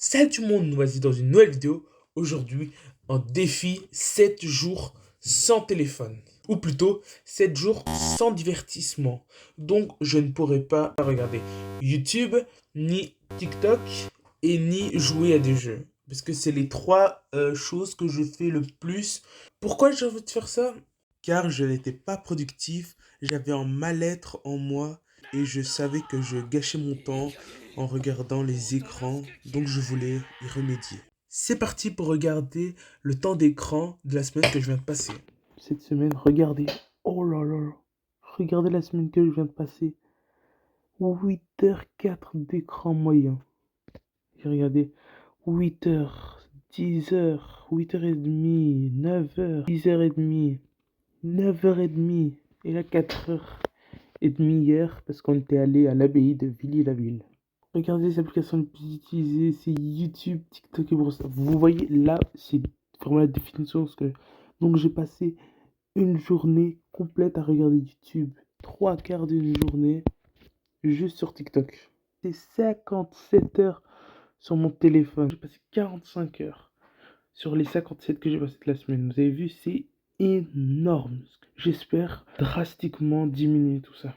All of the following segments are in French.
Salut tout le monde, nous voici dans une nouvelle vidéo. Aujourd'hui, un défi 7 jours sans téléphone. Ou plutôt, 7 jours sans divertissement. Donc, je ne pourrai pas regarder YouTube, ni TikTok, et ni jouer à des jeux. Parce que c'est les trois choses que je fais le plus. Pourquoi j'ai envie de faire ça? Car je n'étais pas productif, j'avais un mal-être en moi et je savais que je gâchais mon temps en regardant les écrans, donc je voulais y remédier. C'est parti pour regarder le temps d'écran de la semaine que je viens de passer. Cette semaine, regardez. Oh là là là. Regardez la semaine que je viens de passer. 8h04 d'écran moyen. Et regardez, 8h, 10h, 8h30, 9h, 10h30, 9h30. Et là, 4h30 hier, parce qu'on était allé à l'abbaye de Villiers-la-Ville. Regardez les applications les plus utilisées, c'est YouTube, TikTok et ça. Vous voyez là, c'est vraiment la définition. Donc j'ai passé une journée complète à regarder YouTube. 3 quarts d'une journée juste sur TikTok. C'est 57 heures sur mon téléphone. J'ai passé 45 heures sur les 57 que j'ai passé de la semaine. Vous avez vu, c'est énorme. J'espère drastiquement diminuer tout ça.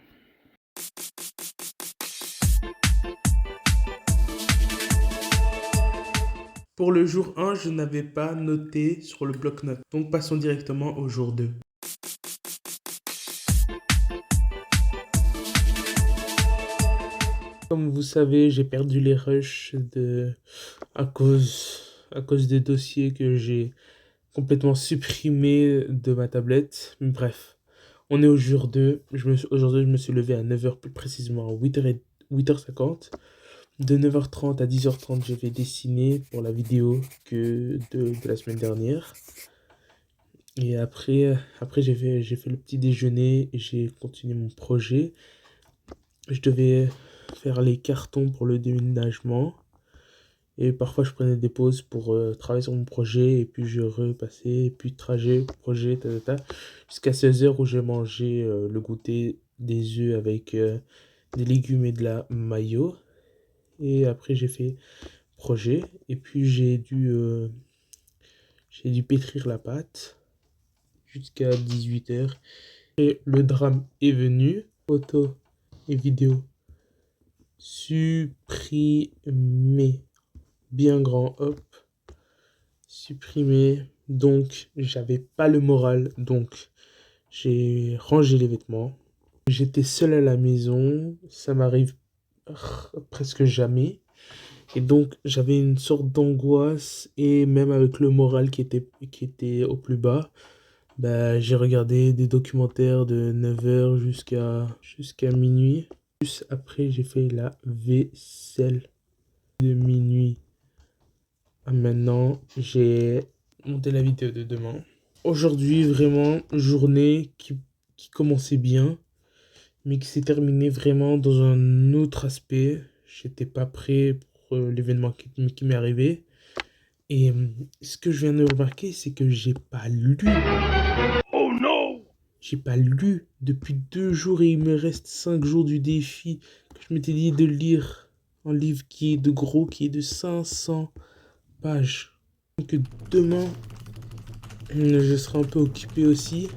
Pour le jour 1, je n'avais pas noté sur le bloc-notes. Donc passons directement au jour 2. Comme vous savez, j'ai perdu les rushs à cause des dossiers que j'ai complètement supprimés de ma tablette. Bref, on est au jour 2. Aujourd'hui, je me suis levé à 9h, plus précisément à 8h50. De 9h30 à 10h30, je vais dessiner pour la vidéo de la semaine dernière. Et après j'ai fait le petit déjeuner et j'ai continué mon projet. Je devais faire les cartons pour le déménagement. Et parfois je prenais des pauses pour travailler sur mon projet. Et puis je repassais. Et puis trajet, projet, jusqu'à 16h où j'ai mangé le goûter, des œufs avec des légumes et de la mayo. Et après j'ai fait projet. Et puis j'ai dû pétrir la pâte jusqu'à 18h. Et le drame est venu. Photo et vidéo supprimé. Bien grand, hop. Supprimé. Donc, j'avais pas le moral. Donc, j'ai rangé les vêtements. J'étais seul à la maison. Ça m'arrive presque jamais. Et donc, j'avais une sorte d'angoisse. Et même avec le moral qui était au plus bas, bah, j'ai regardé des documentaires de 9h jusqu'à minuit. Juste après, j'ai fait la vaisselle de minuit. Maintenant, j'ai monté la vidéo de demain. Aujourd'hui, vraiment, journée qui commençait bien, mais qui s'est terminée vraiment dans un autre aspect. J'étais pas prêt pour l'événement qui m'est arrivé. Et ce que je viens de remarquer, c'est que j'ai pas lu. Oh non! J'ai pas lu depuis 2 jours et il me reste 5 jours du défi que je m'étais dit de lire. Un livre qui est de 500 pages. Donc demain, je serai un peu occupé aussi.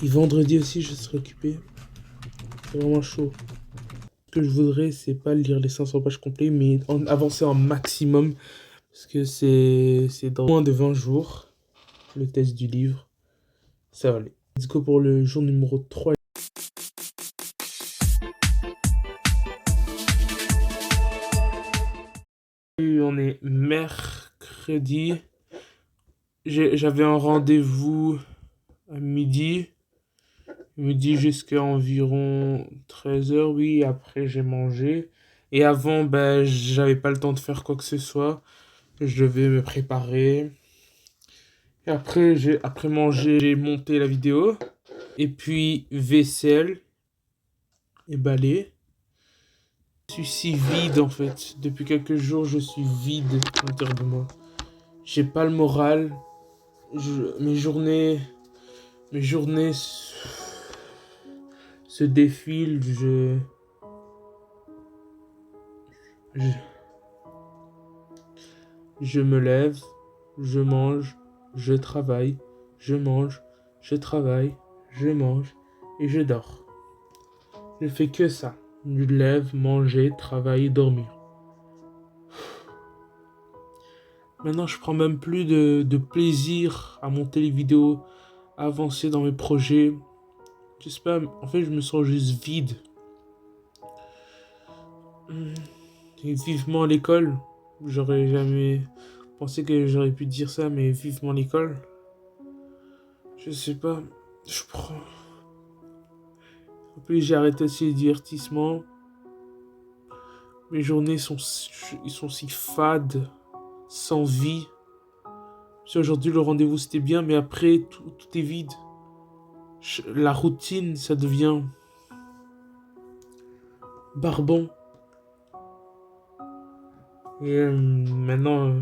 Et vendredi aussi, je serai occupé. C'est vraiment chaud. Ce que je voudrais, c'est pas lire les 500 pages complètes, mais avancer un maximum. Parce que c'est dans moins de 20 jours, le test du livre. Ça va aller. Let's go pour le jour numéro 3. On est mercredi. J'avais un rendez-vous à midi. Midi jusqu'à environ 13h, oui. Après, j'ai mangé. Et avant, ben, j'avais pas le temps de faire quoi que ce soit. Je devais me préparer. Et après manger, j'ai monté la vidéo. Et puis, vaisselle et balai. Je suis si vide en fait. Depuis quelques jours, je suis vide à l'intérieur de moi. J'ai pas le moral. Mes journées se défilent. Je- je me lève, je mange, je travaille, je mange, je travaille, je mange et je dors. Je fais que ça. Je lève, manger, travailler, dormir. Maintenant, je prends même plus de plaisir à monter les vidéos, à avancer dans mes projets. Je sais pas, en fait, je me sens juste vide. Et vivement l'école. J'aurais jamais pensé que j'aurais pu dire ça, mais vivement l'école. Je sais pas, je prends. En plus, j'ai arrêté aussi les divertissements. Mes journées sont si fades, sans vie. Si aujourd'hui le rendez-vous c'était bien, mais après tout est vide. La routine, ça devient barbant. Et maintenant,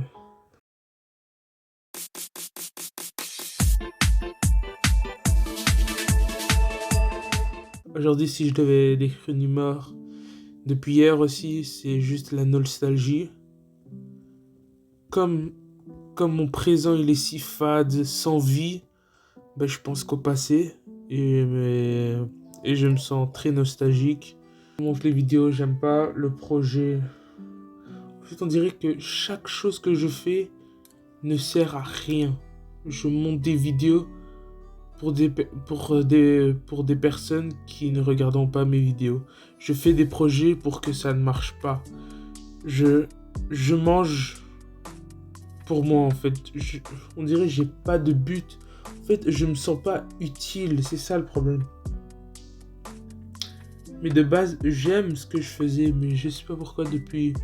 aujourd'hui, si je devais décrire une humeur depuis hier aussi, c'est juste la nostalgie. Comme mon présent il est si fade, sans vie, ben, je pense qu'au passé. Et je me sens très nostalgique. Je monte les vidéos, j'aime pas le projet. En fait, on dirait que chaque chose que je fais ne sert à rien. Je monte des vidéos pour des personnes qui ne regardent pas mes vidéos. Je fais des projets pour que ça ne marche pas. Je mange pour moi, en fait. On dirait que j'ai pas de but. En fait, je me sens pas utile. C'est ça le problème. Mais de base, j'aime ce que je faisais. Mais je sais pas pourquoi depuis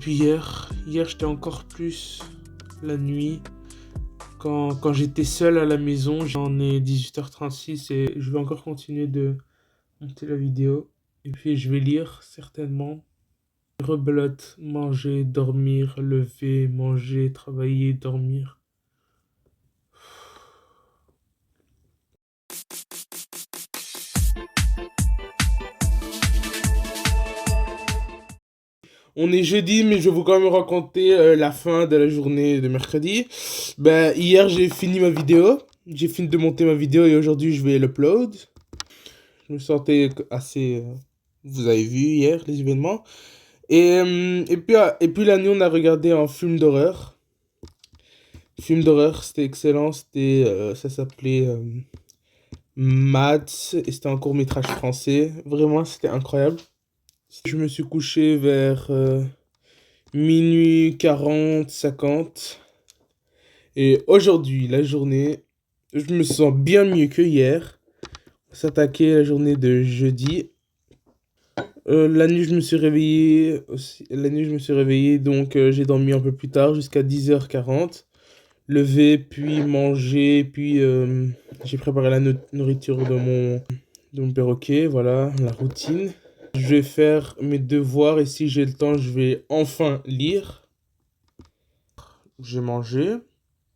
hier. Hier, j'étais encore plus la nuit. Quand j'étais seul à la maison, j'en ai 18h36 et je vais encore continuer de monter la vidéo. Et puis je vais lire certainement. Rebelote, manger, dormir, lever, manger, travailler, dormir. On est jeudi, mais je vais vous quand même raconter la fin de la journée de mercredi. Ben, hier, j'ai fini ma vidéo. J'ai fini de monter ma vidéo et aujourd'hui, je vais l'upload. Je me sentais assez... vous avez vu hier les événements. Et puis la nuit, on a regardé un film d'horreur. Film d'horreur, c'était excellent. Ça s'appelait Maths et c'était un court-métrage français. Vraiment, c'était incroyable. Je me suis couché vers minuit 40, 50. Et aujourd'hui, la journée, je me sens bien mieux que hier. On s'attaquait à la journée de jeudi. La nuit, je me suis réveillé aussi. La nuit, je me suis réveillé, donc j'ai dormi un peu plus tard, jusqu'à 10h40. Levé, puis manger, puis j'ai préparé la nourriture de mon perroquet. Voilà, la routine. Je vais faire mes devoirs et si j'ai le temps, je vais enfin lire. J'ai mangé. Au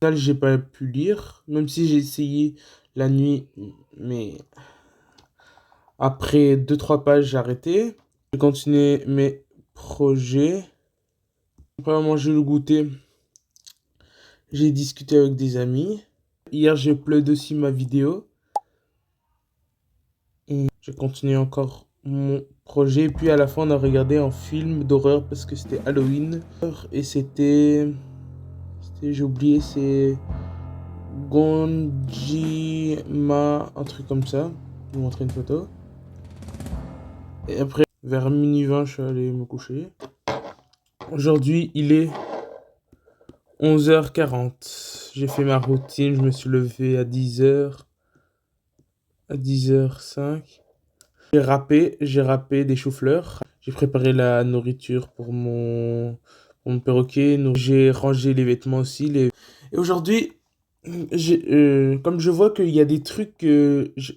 final, j'ai pas pu lire, même si j'ai essayé la nuit, mais après 2-3 pages, j'ai arrêté. J'ai continué mes projets. Après manger le goûter, j'ai discuté avec des amis. Hier, j'ai upload aussi ma vidéo. Et j'ai continué encore mon projet. Puis à la fin, on a regardé un film d'horreur parce que c'était Halloween. Et j'ai oublié, c'est Gonjima, un truc comme ça. Je vais vous montrer une photo. Et après, vers minuit 20, je suis allé me coucher. Aujourd'hui, il est 11h40. J'ai fait ma routine, je me suis levé à 10h. À 10h05. J'ai râpé des choux-fleurs. J'ai préparé la nourriture pour mon perroquet. J'ai rangé les vêtements aussi. Et aujourd'hui, comme je vois qu'il y a des trucs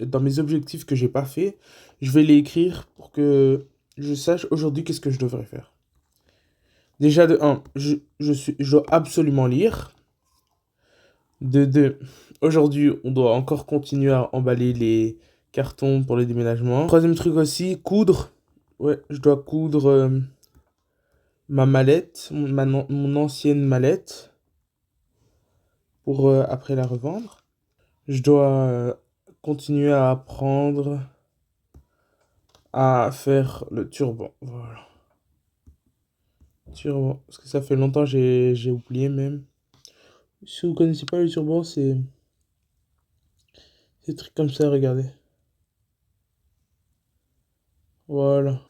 dans mes objectifs que j'ai pas fait, je vais les écrire pour que je sache aujourd'hui qu'est-ce que je devrais faire. Déjà de 1, je dois absolument lire. De 2, aujourd'hui, on doit encore continuer à emballer les cartons pour le déménagement. Troisième truc aussi, coudre. Ouais, je dois coudre ma mallette, mon ancienne mallette, pour après la revendre. Je dois continuer à apprendre à faire le turban. Voilà. Turban. Parce que ça fait longtemps, j'ai oublié même. Si vous connaissez pas le turban, c'est des trucs comme ça, regardez. Voilà.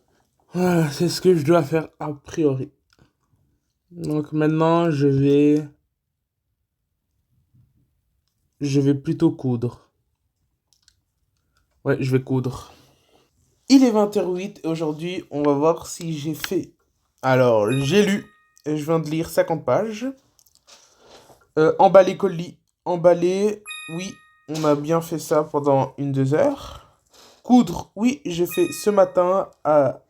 Voilà, c'est ce que je dois faire a priori. Donc maintenant, je vais plutôt coudre. Ouais, je vais coudre. Il est 20h08 et aujourd'hui, on va voir si j'ai fait. Alors, j'ai lu. Et je viens de lire 50 pages. Emballer colis. Emballer, oui, on a bien fait ça pendant 1-2 heures. Coudre, oui, j'ai fait ce matin vers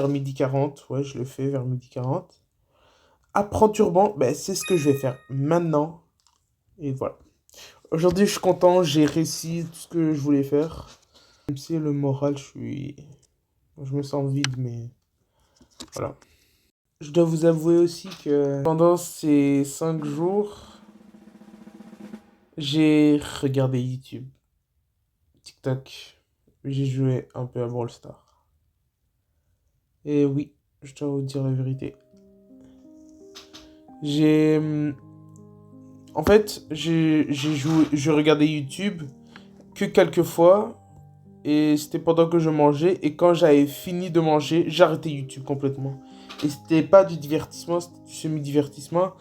12h40. Ouais, je le fais vers 12h40. Apprendre turban, ben, c'est ce que je vais faire maintenant. Et voilà. Aujourd'hui, je suis content, j'ai réussi tout ce que je voulais faire. Même si le moral, je me sens vide, mais voilà. Je dois vous avouer aussi que pendant ces 5 jours, j'ai regardé YouTube, TikTok. J'ai joué un peu à Brawl Stars. Et oui, je dois vous dire la vérité. J'ai... En fait, je regardais YouTube que quelques fois. Et c'était pendant que je mangeais. Et quand j'avais fini de manger, j'arrêtais YouTube complètement. Et c'était pas du divertissement, c'était du semi-divertissement.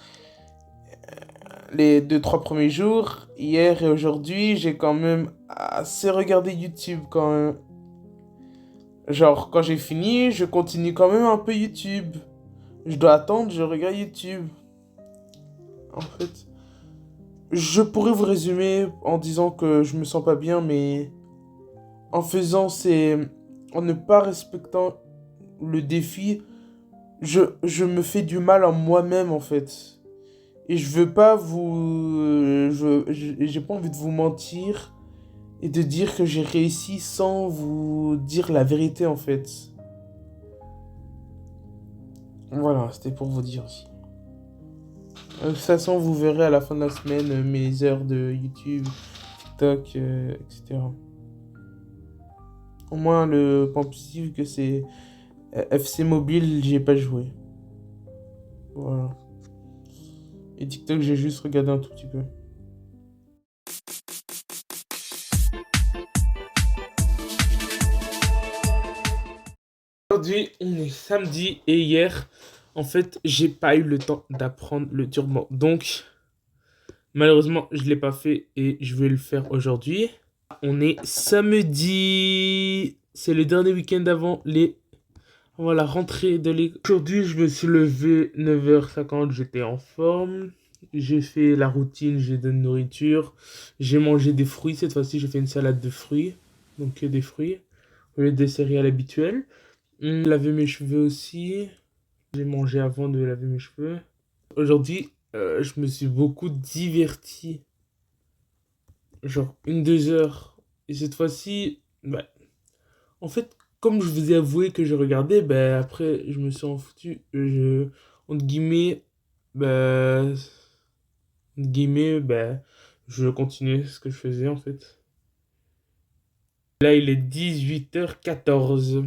Les 2-3 premiers jours, hier et aujourd'hui, j'ai quand même assez regardé YouTube quand même. Genre, quand j'ai fini, je continue quand même un peu YouTube. Je dois attendre, je regarde YouTube. En fait, je pourrais vous résumer en disant que je me sens pas bien, mais en faisant en ne pas respectant le défi, je me fais du mal en moi-même en fait. Et je veux pas j'ai pas envie de vous mentir et de dire que j'ai réussi sans vous dire la vérité en fait. Voilà, c'était pour vous dire aussi. De toute façon, vous verrez à la fin de la semaine mes heures de YouTube, TikTok, etc. Au moins, le point positif que c'est FC Mobile, j'ai pas joué. Voilà. Et TikTok, j'ai juste regardé un tout petit peu. Aujourd'hui, on est samedi et hier, en fait, j'ai pas eu le temps d'apprendre le turban. Donc, malheureusement, je l'ai pas fait et je vais le faire aujourd'hui. On est samedi. C'est le dernier week-end avant la rentrée de l'école. Aujourd'hui, je me suis levé 9h50, j'étais en forme. J'ai fait la routine, j'ai donné de nourriture. J'ai mangé des fruits. Cette fois-ci, j'ai fait une salade de fruits. Donc, que des fruits. Au lieu des céréales habituelles. Laver mes cheveux aussi. J'ai mangé avant de laver mes cheveux. Aujourd'hui, je me suis beaucoup diverti. Genre 1-2 heures. Et cette fois-ci, bah, en fait, comme je vous ai avoué que je regardais, bah, après, je me suis en foutu. Entre guillemets, bah, je continuais ce que je faisais en fait. Là, il est 18h14.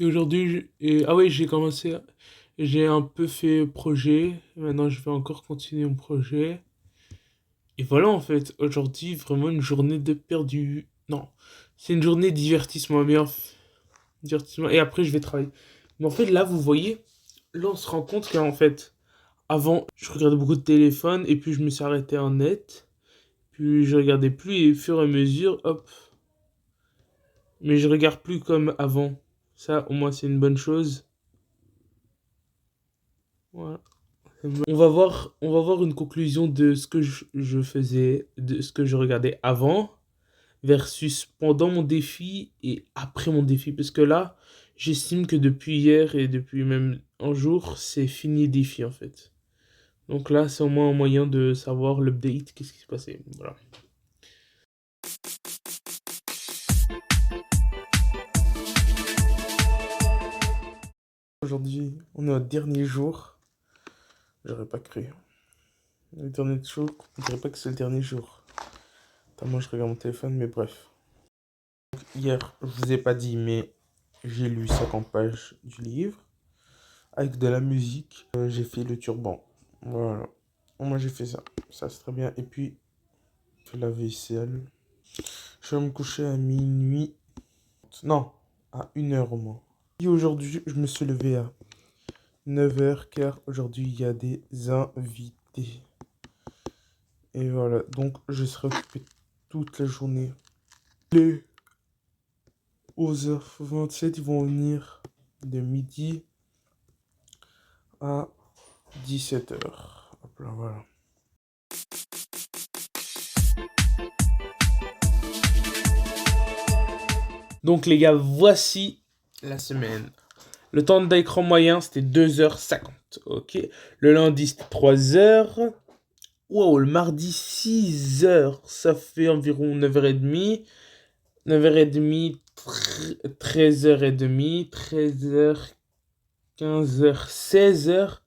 Et aujourd'hui, ah oui, j'ai un peu fait projet. Maintenant, je vais encore continuer mon projet. Et voilà, en fait, aujourd'hui, vraiment une journée de perdu. Non, c'est une journée de divertissement, divertissement. Et après, je vais travailler. Mais en fait, là, vous voyez, là, on se rend compte qu'en fait, avant, je regardais beaucoup de téléphone et puis je me suis arrêté en net. Puis je regardais plus et au fur et à mesure, hop. Mais je regarde plus comme avant. Ça, au moins, c'est une bonne chose. Voilà. On va voir une conclusion de ce que je faisais, de ce que je regardais avant versus pendant mon défi et après mon défi. Parce que là, j'estime que depuis hier et depuis même un jour, c'est fini le défi en fait. Donc là, c'est au moins un moyen de savoir l'update, qu'est-ce qui s'est passé. Voilà. Aujourd'hui, on est au dernier jour. J'aurais pas cru. Le dernier jour, on dirait pas que c'est le dernier jour. Attends, moi je regarde mon téléphone, mais bref. Hier, je vous ai pas dit, mais j'ai lu 50 pages du livre. Avec de la musique. J'ai fait le turban. Voilà. Moi j'ai fait ça. Ça c'est très bien. Et puis, j'ai fait la vaisselle. Je vais me coucher à minuit. Non, à 1 heure au moins. Et aujourd'hui, je me suis levé à 9 heures car aujourd'hui il y a des invités. Et voilà, donc je serai occupé toute la journée. Les 11h27, ils vont venir de midi à 17h. Hop là, voilà. Donc les gars, voici la semaine. Le temps d'écran moyen, c'était 2h50. Ok. Le lundi, c'était 3h. Wow, le mardi, 6h. Ça fait environ 9h30. 9h30, 13h30, 13h, 15h, 16h,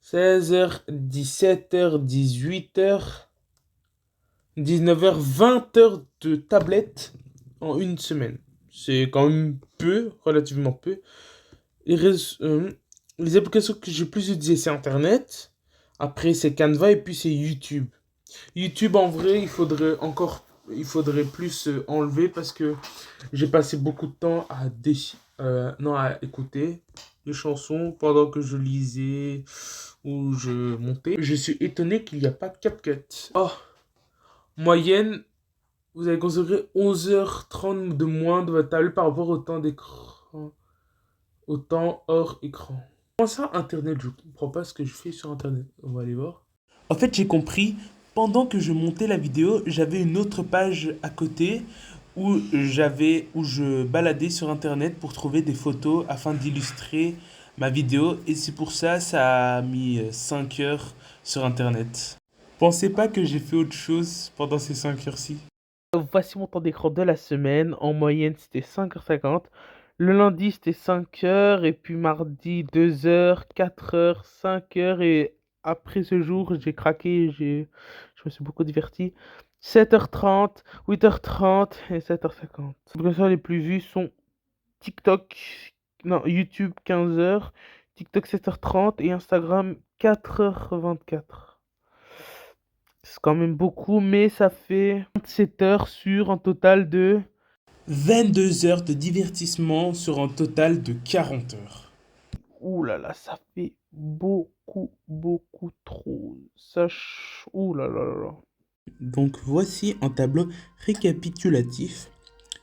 16h, 17h, 18h, 19h, 20h de tablette en une semaine. C'est quand même peu, relativement peu. Les applications que j'ai plus utilisées, c'est Internet. Après, c'est Canva et puis c'est YouTube. YouTube, en vrai, il faudrait plus enlever parce que j'ai passé beaucoup de temps à écouter les chansons pendant que je lisais ou je montais. Je suis étonné qu'il n'y a pas CapCut. Oh, moyenne, vous avez consommé 11h30 de moins de votre tablette par rapport au temps d'écran, au temps hors écran. Comment ça, Internet? Je comprends pas ce que je fais sur Internet. On va aller voir. En fait, j'ai compris, pendant que je montais la vidéo, j'avais une autre page à côté où je baladais sur Internet pour trouver des photos afin d'illustrer ma vidéo. Et c'est pour ça, ça a mis 5 heures sur Internet. Pensez pas que j'ai fait autre chose pendant ces 5 heures-ci. Voici mon temps d'écran de la semaine. En moyenne, c'était 5h50. Le lundi, c'était 5 heures. Et puis mardi, 2 heures, 4 heures, 5 heures. Et après ce jour, j'ai craqué. Je me suis beaucoup diverti. 7h30, 8h30 et 7h50. Les applications les plus vues sont TikTok, non, YouTube 15 heures, TikTok 7h30 et Instagram 4h24. C'est quand même beaucoup, mais ça fait 27 heures sur un total de 22 heures de divertissement sur un total de 40 heures. Ouh là là, ça fait beaucoup, beaucoup trop. Ouh là là là là. Donc voici un tableau récapitulatif.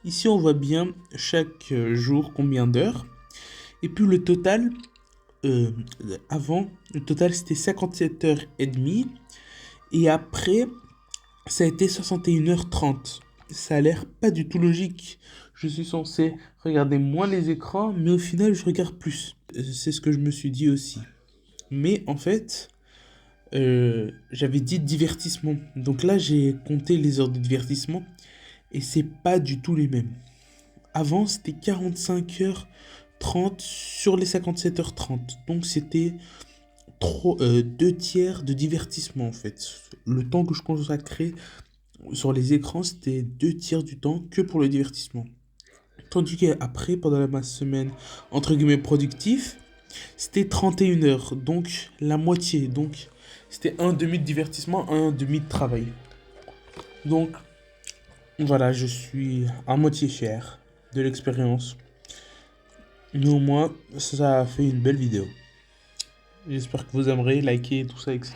Ici on voit bien chaque jour combien d'heures. Et puis le total, avant, le total c'était 57 heures et demie. Et après, ça a été 61h30. Ça a l'air pas du tout logique. Je suis censé regarder moins les écrans, mais au final, je regarde plus. C'est ce que je me suis dit aussi. Mais en fait, j'avais dit divertissement. Donc là, j'ai compté les heures de divertissement et c'est pas du tout les mêmes. Avant, c'était 45h30 sur les 57h30. Donc c'était 2 tiers de divertissement en fait. Le temps que je consacrais sur les écrans, c'était 2 tiers du temps que pour le divertissement. Tandis qu'après, pendant ma semaine entre guillemets productif, c'était 31 heures, donc la moitié. Donc c'était un demi de divertissement, un demi de travail. Donc voilà, je suis à moitié fier de l'expérience. Mais au moins, ça a fait une belle vidéo. J'espère que vous aimerez liker tout ça, etc.